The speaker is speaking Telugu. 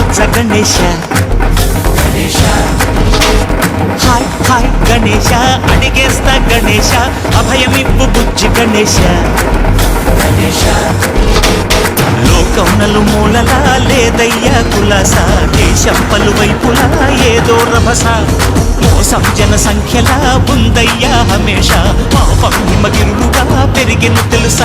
రచ్చ గణేశ హాయ్ హాయ్ గణేశ అడిగేస్తా గణేశ అభయమివ్వు బుజ్జి గణేశ లోకం నలుమూలలా లేదయ్యా కులాస దేశం పలువైపులా ఏదో రభస మోసం జన సంఖ్యలా ఉందయ్యా హమేష పాపం హిమగిరులుగా పెరిగిన తెలుసా